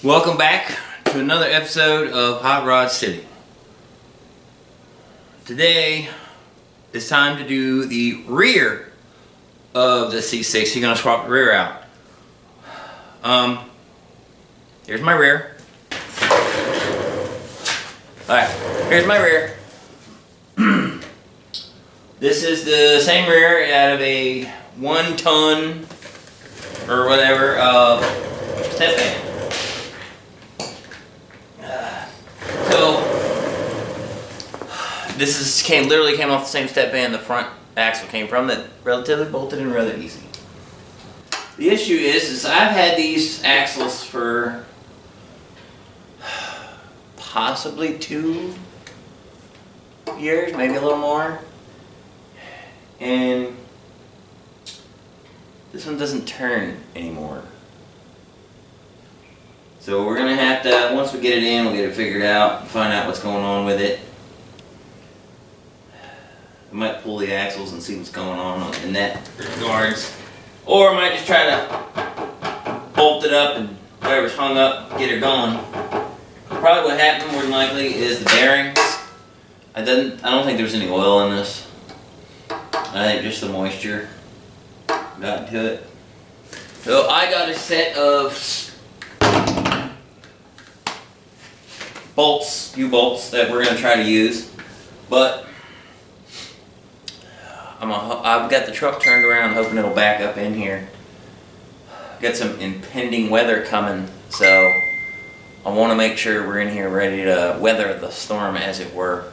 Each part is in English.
Welcome back to another episode of Hot Rod City. Today it's time to do the rear of the C6. You're going to swap the rear out. Here's my rear. Alright, here's my rear. This is the same rear out of a 1 ton or whatever step van. So this literally came off the same step van the front axle came from, that relatively bolted in rather easy. The issue is I've had these axles for possibly 2 years, maybe a little more, and this one doesn't turn anymore. So we're gonna have to, once we get it in, we'll get it figured out and find out what's going on with it. I might pull the axles and see what's going on in that regards, or I might just try to bolt it up and whatever's hung up, get her going. Probably what happened more than likely is the bearings. I don't think there's any oil in this. I think just the moisture got into it. So I got a set of bolts, U-bolts that we're going to try to use, but I've got the truck turned around hoping it'll back up in here. Got some impending weather coming, so I want to make sure we're in here ready to weather the storm, as it were.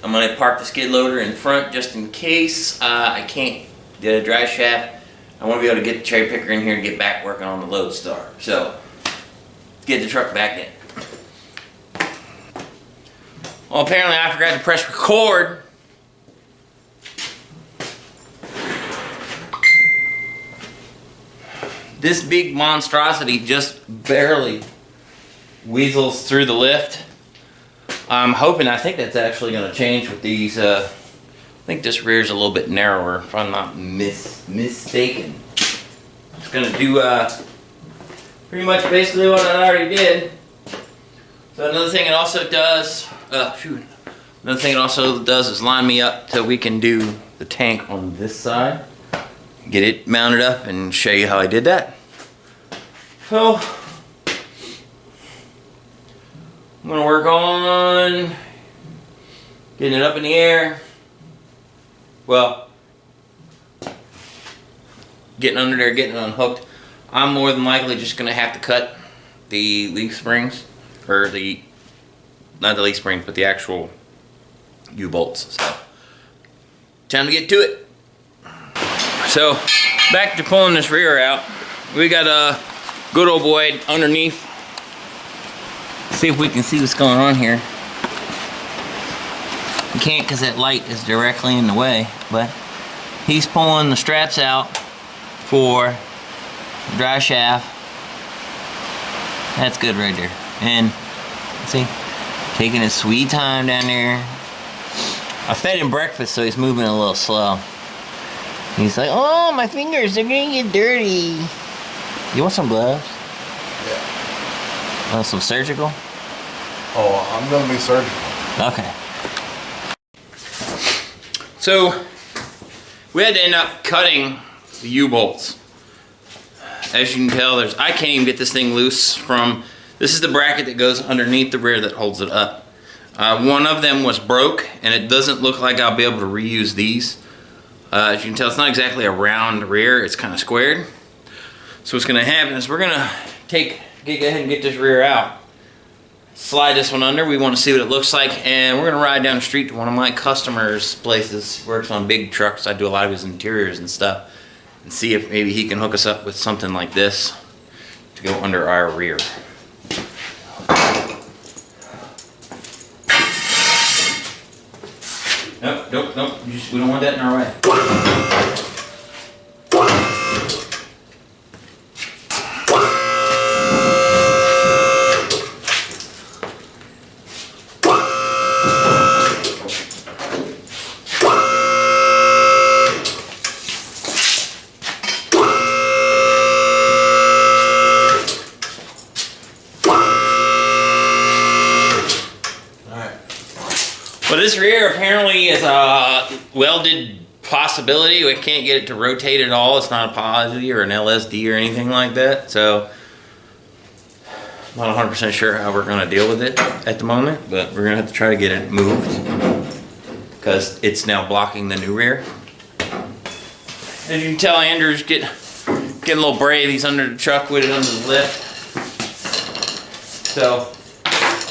I'm going to park the skid loader in front just in case I can't get a dry shaft. I want to be able to get the cherry picker in here to get back working on the load star. So, get the truck back in. Well, apparently I forgot to press record. This big monstrosity just barely weasels through the lift. I think that's actually going to change with these. I think this rear's a little bit narrower, if I'm not mistaken. It's going to do pretty much basically what I already did. So another thing it also does, is line me up till we can do the tank on this side. Get it mounted up and show you how I did that. So I'm going to work on getting it up in the air. Well, getting under there, getting it unhooked. I'm more than likely just going to have to cut the leaf springs, or not the leaf springs, but the actual U-bolts. So, time to get to it. So, back to pulling this rear out. We got a good old boy underneath. See if we can see what's going on here. You can't because that light is directly in the way, but he's pulling the straps out for the dry shaft. That's good right there. And see, taking his sweet time down there. I fed him breakfast, so he's moving a little slow. He's like, oh, my fingers, they're gonna get dirty. You want some gloves? Yeah. Want some surgical? Oh, I'm gonna be surgical. Okay. So, we had to end up cutting the U-bolts. As you can tell, I can't even get this thing loose from, this is the bracket that goes underneath the rear that holds it up. One of them was broke, and it doesn't look like I'll be able to reuse these. As you can tell, it's not exactly a round rear, it's kind of squared. So what's going to happen is we're going to go ahead and get this rear out. Slide this one under, we want to see what it looks like, and we're going to ride down the street to one of my customers' places. He works on big trucks, I do a lot of his interiors and stuff, and see if maybe he can hook us up with something like this to go under our rear. Nope, we don't want that in our way. this rear apparently is a welded possibility. We can't get it to rotate at all. It's not a posi or an LSD or anything like that. So not 100% sure how we're going to deal with it at the moment, but we're going to have to try to get it moved because it's now blocking the new rear. As you can tell, Andrew's getting a little brave. He's under the truck with it under the lift. So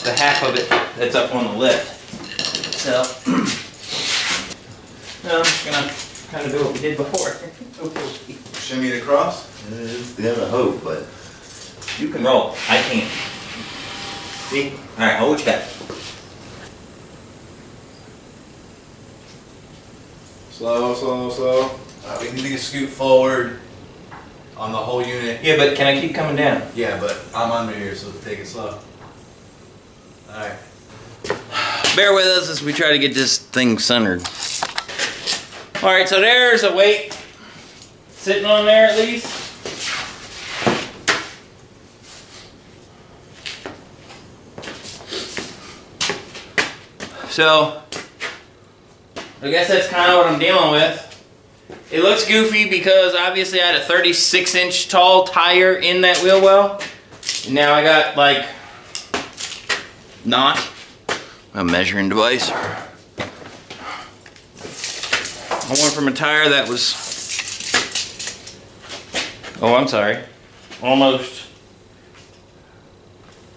the half of it that's up on the lift. So no, I'm just gonna kind of do what we did before. Shimmy it across? It's gonna hope, but you can roll. I can't. See? Alright, hold what you got. Slow, slow, slow. We need to scoot forward on the whole unit. Yeah, but can I keep coming down? Yeah, but I'm under here, so take it slow. Alright. Bear with us as we try to get this thing centered. Alright, so there's a weight sitting on there at least. So, I guess that's kind of what I'm dealing with. It looks goofy because obviously I had a 36-inch tall tire in that wheel well. And now I got like not a measuring device. I went from a tire that was, oh I'm sorry, almost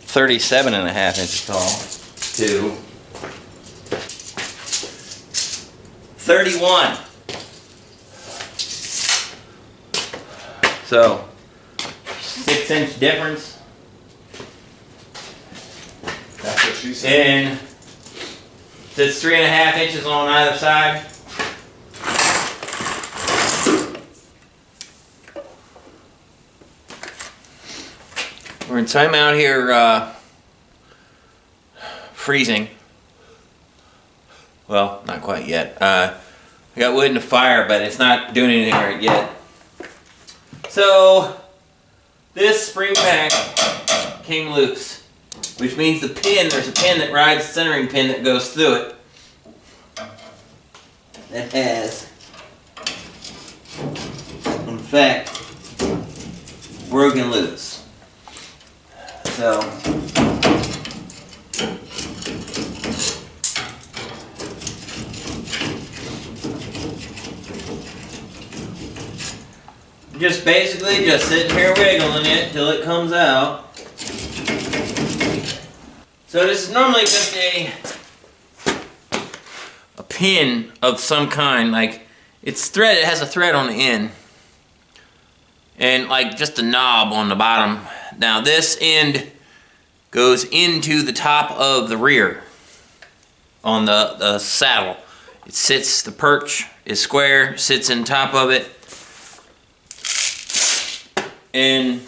37.5 inches tall to 31. So 6-inch difference. That's what she said. And it's 3.5 inches on either side. We're in timeout here, freezing. Well, not quite yet. I got wood in the fire, but it's not doing anything right yet. So, this spring pack came loose, which means the pin, there's a pin that rides the centering pin that goes through it. That has, in fact, broken loose. So, just basically just sitting here wiggling it till it comes out. So this is normally just a pin of some kind, like it's threaded, it has a thread on the end. And like just a knob on the bottom. Now this end goes into the top of the rear on the saddle. It sits, the perch is square, sits in top of it. And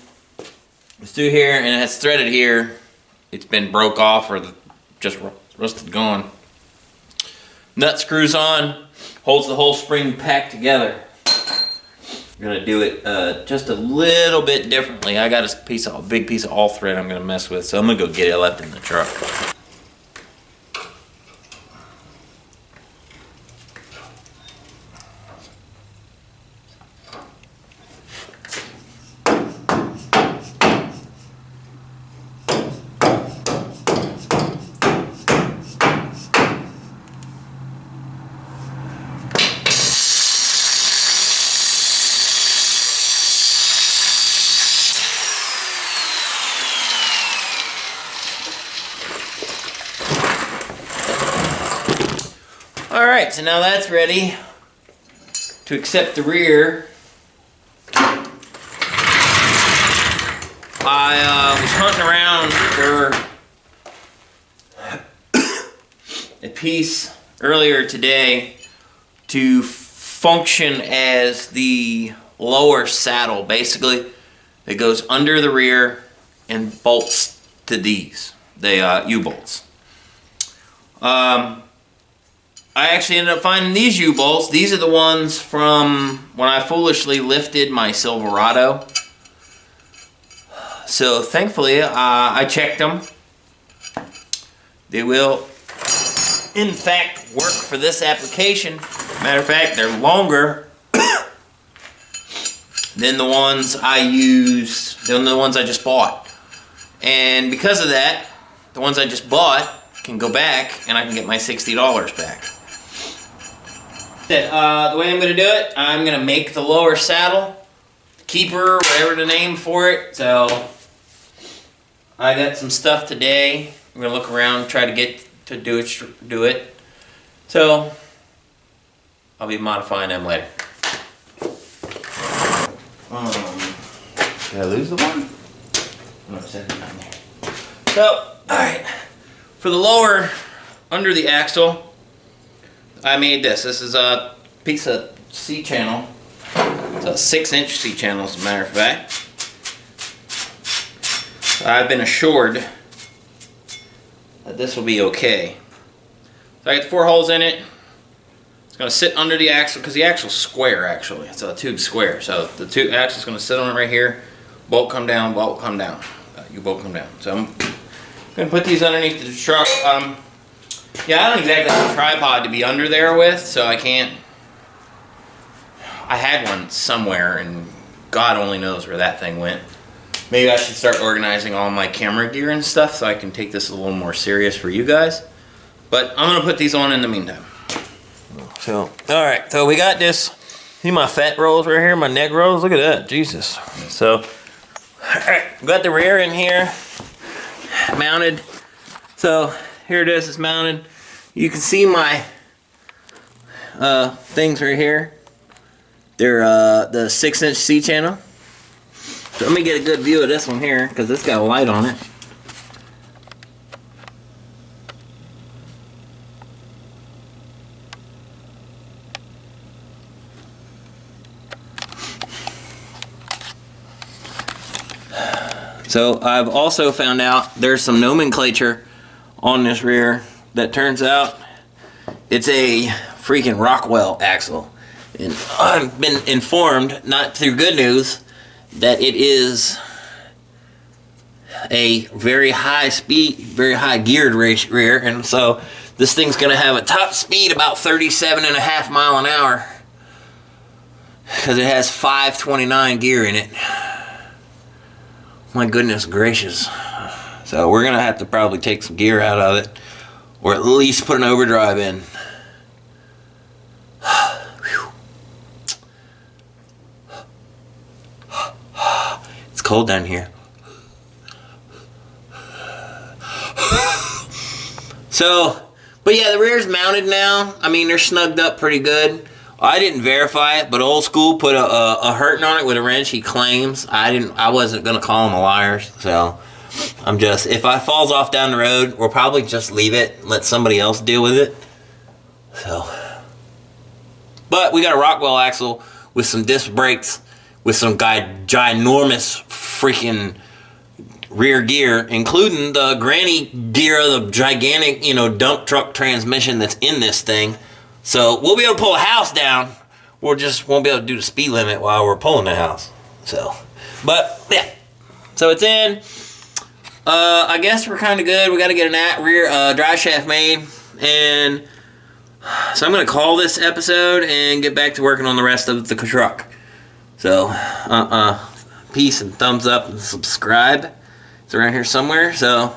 it's through here and it's threaded here. It's been broke off or just rusted gone. Nut screws on, holds the whole spring pack together. I'm gonna do it just a little bit differently. I got a big piece of all thread I'm gonna mess with, so I'm gonna go get it left in the truck. Alright, so now that's ready to accept the rear. I was hunting around for a piece earlier today to function as the lower saddle, basically, that goes under the rear and bolts to these, the U-bolts. I actually ended up finding these U-bolts. These are the ones from when I foolishly lifted my Silverado. So thankfully, I checked them. They will in fact work for this application. Matter of fact, they're longer than the ones I used, than the ones I just bought. And because of that, the ones I just bought can go back and I can get my $60 back. The way I'm going to do it, I'm going to make the lower saddle, keeper, whatever the name for it. So I got some stuff today. I'm going to look around, try to get to do it. So I'll be modifying them later. Did I lose the one? No, it said it down there. So, alright. For the lower, under the axle, I made this. This is a piece of C-channel. It's a 6-inch C-channel, as a matter of fact. I've been assured that this will be okay. So I got 4 holes in it. It's going to sit under the axle, because the axle's square, actually. It's a tube square. So the tube axle's going to sit on it right here. Bolt come down, bolt come down. You bolt come down. So I'm going to put these underneath the truck. Yeah, I don't exactly have a tripod to be under there with, so I can't. I had one somewhere, and God only knows where that thing went. Maybe I should start organizing all my camera gear and stuff so I can take this a little more serious for you guys. But I'm going to put these on in the meantime. So, alright, so we got this. See my fat rolls right here, my neck rolls? Look at that, Jesus. So, alright, got the rear in here, mounted. So, here it is, it's mounted. You can see my things right here. They're the 6-inch C-channel. So let me get a good view of this one here, because it's got a light on it. So I've also found out there's some nomenclature on this rear that turns out it's a freaking Rockwell axle. And I've been informed, not through good news, that it is a very high speed, very high geared rear, and so this thing's gonna have a top speed about 37.5 miles an hour because it has 529 gear in it. My goodness gracious. So we're gonna have to probably take some gear out of it, or at least put an overdrive in. It's cold down here. So, but yeah, the rear's mounted now. I mean, they're snugged up pretty good. I didn't verify it, but Old School put a hurting on it with a wrench. He claims. I wasn't gonna call him a liar. So I'm just, if it falls off down the road, we'll probably just leave it and let somebody else deal with it. So, but we got a Rockwell axle with some disc brakes, with some ginormous freaking rear gear, including the granny gear of the gigantic, dump truck transmission that's in this thing. So we'll be able to pull a house down. We just won't be able to do the speed limit while we're pulling the house. So, but yeah. So it's in. I guess we're kind of good. We got to get an rear drive shaft made, and so I'm gonna call this episode and get back to working on the rest of the truck. So, peace and thumbs up and subscribe. It's around here somewhere. So,